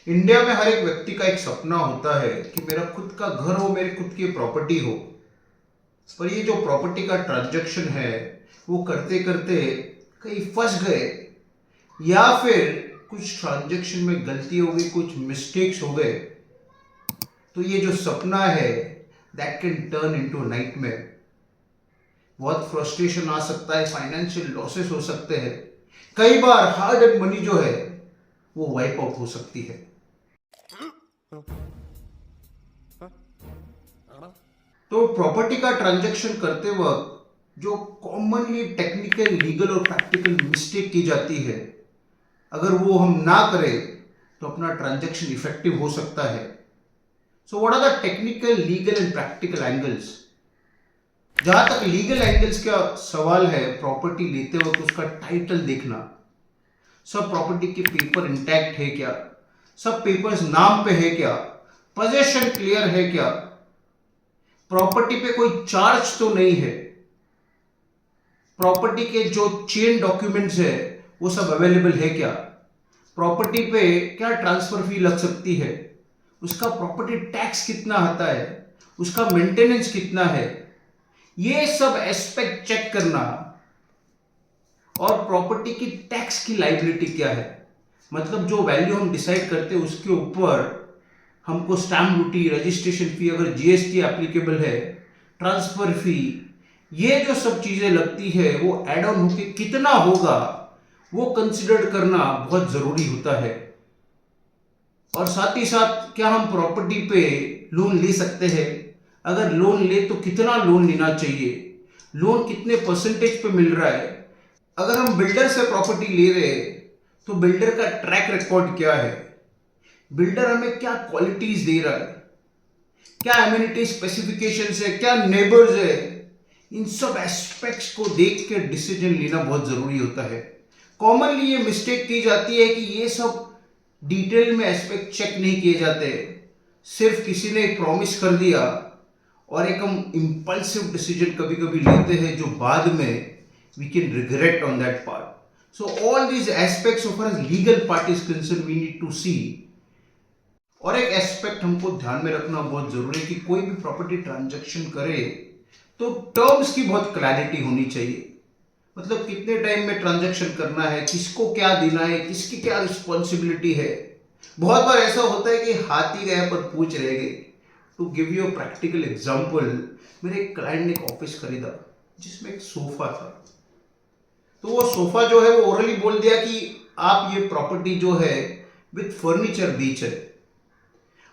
India में हर एक व्यक्ति का एक सपना होता है कि मेरा खुद का घर हो, मेरी खुद की प्रॉपर्टी हो। पर ये जो प्रॉपर्टी का ट्रांजैक्शन है वो करते करते कहीं फंस गए, या फिर कुछ ट्रांजैक्शन में गलती हो गई, कुछ मिस्टेक्स हो गए, तो ये जो सपना है that can turn into nightmare. बहुत फ्रस्ट्रेशन आ सकता है, फाइनेंशियल लॉसेस हो सकते हैं, कई बार हार्ड एंड मनी जो है वो वाइप आउट हो सकती है। तो प्रॉपर्टी का ट्रांजैक्शन करते वक्त जो कॉमनली टेक्निकल, लीगल और प्रैक्टिकल मिस्टेक की जाती है, अगर वो हम ना करें तो अपना ट्रांजैक्शन इफेक्टिव हो सकता है। So what are the technical, legal and practical angles? जहां तक लीगल एंगल्स का सवाल है, प्रॉपर्टी लेते वक्त उसका टाइटल देखना, सब प्रॉपर्टी के पेपर इंटैक्ट है क्या, सब पेपर्स नाम पे है क्या, पोजेशन क्लियर है क्या, प्रॉपर्टी पे कोई चार्ज तो नहीं है, प्रॉपर्टी के जो चेन डॉक्यूमेंट्स है वो सब अवेलेबल है क्या, प्रॉपर्टी पे क्या ट्रांसफर फी लग सकती है, उसका प्रॉपर्टी टैक्स कितना आता है, उसका मेंटेनेंस कितना है, ये सब एस्पेक्ट चेक करना। और प्रॉपर्टी की टैक्स की लाइबिलिटी क्या है, मतलब जो वैल्यू हम डिसाइड करते हैं उसके ऊपर हमको स्टैम्प ड्यूटी, रजिस्ट्रेशन फी, अगर जीएसटी एप्लीकेबल है, ट्रांसफर फी, ये जो सब चीजें लगती है वो एड ऑन होके कितना होगा वो कंसिडर करना बहुत जरूरी होता है। और साथ ही साथ क्या हम प्रॉपर्टी पे लोन ले सकते हैं, अगर लोन ले तो कितना लोन लेना चाहिए, लोन कितने परसेंटेज पे मिल रहा है, अगर हम बिल्डर से प्रॉपर्टी ले रहे हैं तो बिल्डर का ट्रैक रिकॉर्ड क्या है, बिल्डर हमें क्या क्वालिटीज दे रहा है, क्या एम्यूनिटी स्पेसिफिकेशंस है, क्या नेबर्स है, इन सब एस्पेक्ट्स को देख के डिसीजन लेना बहुत जरूरी होता है। कॉमनली ये मिस्टेक की जाती है कि ये सब डिटेल में एस्पेक्ट चेक नहीं किए जाते, सिर्फ किसी ने एक प्रॉमिस कर दिया और एक हम इंपल्सिव डिसीजन कभी कभी लेते हैं जो बाद में we can regret on that part. So all these aspects of as legal part is concern we need to see. और एक एस्पेक्ट हमको ध्यान में रखना बहुत जरूरी है कि कोई भी प्रॉपर्टी ट्रांजैक्शन करे तो टर्म्स की बहुत क्लैरिटी होनी चाहिए, मतलब कितने टाइम में ट्रांजैक्शन करना है, किसको क्या देना है, किसकी क्या रिस्पॉन्सिबिलिटी है। बहुत बार ऐसा होता है कि हाथी गया पर पूछ रह गई। To give you a practical example, मेरे एक क्लाइंट ने एक ऑफिस खरीदा जिसमें एक सोफा था। तो वो सोफा जो है वो ओरली बोल दिया कि आप ये प्रॉपर्टी जो है विथ फर्नीचर बेच है,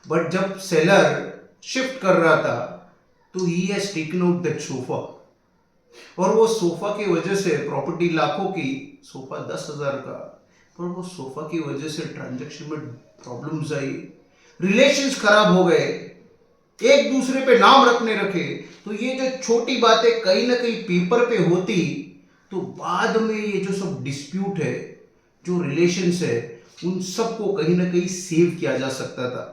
बट जब सेलर शिफ्ट कर रहा था तो he has taken out that sofa, और वो सोफा की वजह से प्रॉपर्टी लाखों की, सोफा 10,000 का, पर वो सोफा की वजह से ट्रांजैक्शन में प्रॉब्लम्स आई, रिलेशंस खराब हो गए, एक दूसरे पे नाम रखने रखे। तो ये जो छोटी बातें कहीं ना कहीं पेपर पे होती तो बाद में ये जो सब डिस्प्यूट है, जो रिलेशंस है, उन सबको कहीं ना कहीं सेव किया जा सकता था।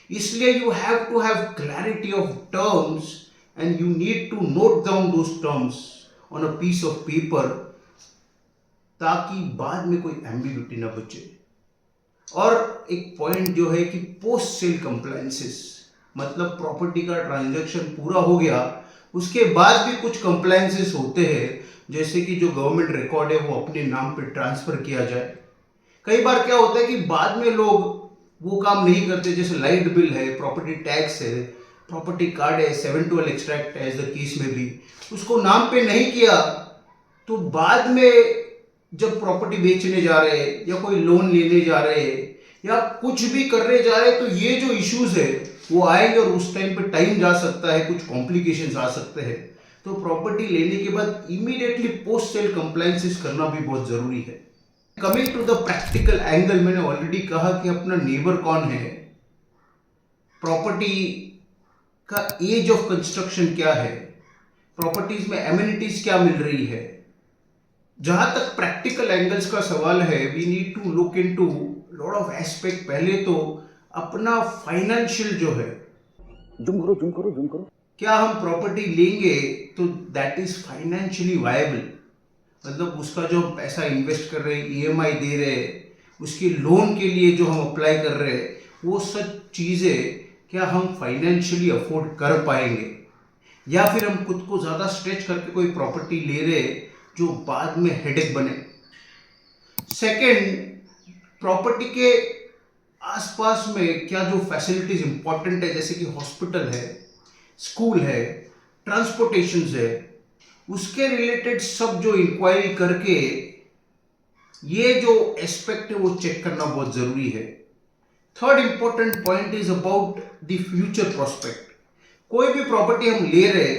इसलिए you have to have clarity of terms and you need to note down those terms on a piece of paper, ताकि बाद में कोई एम्बिग्यूटी ना बचे। और एक पॉइंट जो है कि पोस्ट सेल कंप्लायंसेस, मतलब प्रॉपर्टी का ट्रांजैक्शन पूरा हो गया उसके बाद भी कुछ कंप्लायंसेस होते हैं, जैसे कि जो गवर्नमेंट रिकॉर्ड है वो अपने नाम पे ट्रांसफर किया जाए। कई बार क्या होता है कि बाद में लोग वो काम नहीं करते, जैसे लाइट बिल है, प्रॉपर्टी टैक्स है, प्रॉपर्टी कार्ड है, 712 एक्सट्रैक्ट है, एज द केस में भी उसको नाम पे नहीं किया, तो बाद में जब प्रॉपर्टी बेचने जा रहे हैं या कोई लोन लेने जा रहे हैं या कुछ भी करने जा रहे हैं तो ये जो इश्यूज है वो आएंगे और उस टाइम पे टाइम जा सकता है, कुछ कॉम्प्लिकेशंस आ सकते हैं। तो प्रॉपर्टी लेने के बाद इमीडिएटली पोस्ट सेल कंप्लायंसेस करना भी बहुत जरूरी है। Coming to the practical angle, मैंने ऑलरेडी कहा कि अपना नेबर कौन है, प्रॉपर्टी का एज ऑफ कंस्ट्रक्शन क्या है, प्रॉपर्टीज में एमिनिटीज क्या मिल रही है। जहां तक प्रैक्टिकल एंगल्स का सवाल है, we need to look into lot of aspect. पहले तो अपना फाइनेंशियल जो है, जूम करो जूम करो जूम करो, क्या हम प्रॉपर्टी लेंगे तो दैट इज फाइनेंशियली वायबल, मतलब उसका जो पैसा इन्वेस्ट कर रहे हैं, ईएमआई दे रहे हैं, उसके लोन के लिए जो हम अप्लाई कर रहे हैं, वो सब चीज़ें क्या हम फाइनेंशियली अफोर्ड कर पाएंगे, या फिर हम खुद को ज़्यादा स्ट्रेच करके कोई प्रॉपर्टी ले रहे जो बाद में हेडेक बने। सेकंड, प्रॉपर्टी के आसपास में क्या जो फैसिलिटीज इंपॉर्टेंट है, जैसे कि हॉस्पिटल है, स्कूल है, ट्रांसपोर्टेशन है, उसके रिलेटेड सब जो इंक्वायरी करके ये जो एस्पेक्ट है वो चेक करना बहुत जरूरी है। Third important point is about the future prospect. कोई भी प्रॉपर्टी हम ले रहे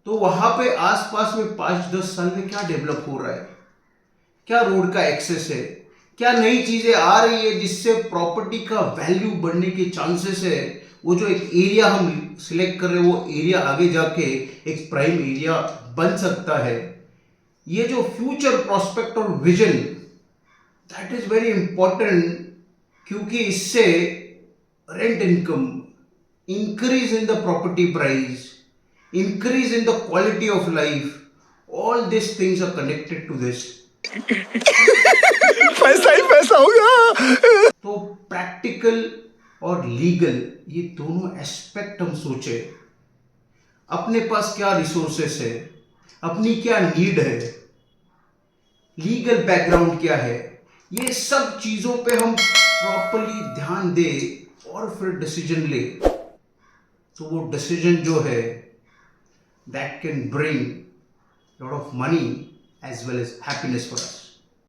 तो वहां पे आसपास में 5-10 साल में क्या डेवलप हो रहा है, क्या रोड का एक्सेस है, क्या नई चीजें आ रही है जिससे प्रॉपर्टी का वैल्यू बढ़ने के चांसेस है। वो जो एक एरिया हम सिलेक्ट कर रहे हैं वो एरिया आगे जाके एक प्राइम एरिया बन सकता है। ये जो फ्यूचर प्रोस्पेक्ट और vision, that is very important, क्योंकि इससे rent income, increase in the property price, increase in the quality of life, all this things are connected to this. पैसा ही पैसा होगा। तो प्रैक्टिकल और लीगल ये दोनों एस्पेक्ट हम सोचे, अपने पास क्या रिसोर्सेस है, अपनी क्या नीड है, लीगल बैकग्राउंड क्या है, ये सब चीजों पे हम प्रॉपरली ध्यान दें और फिर डिसीजन ले, तो वो डिसीजन जो है that can bring lot of money as well as happiness for us.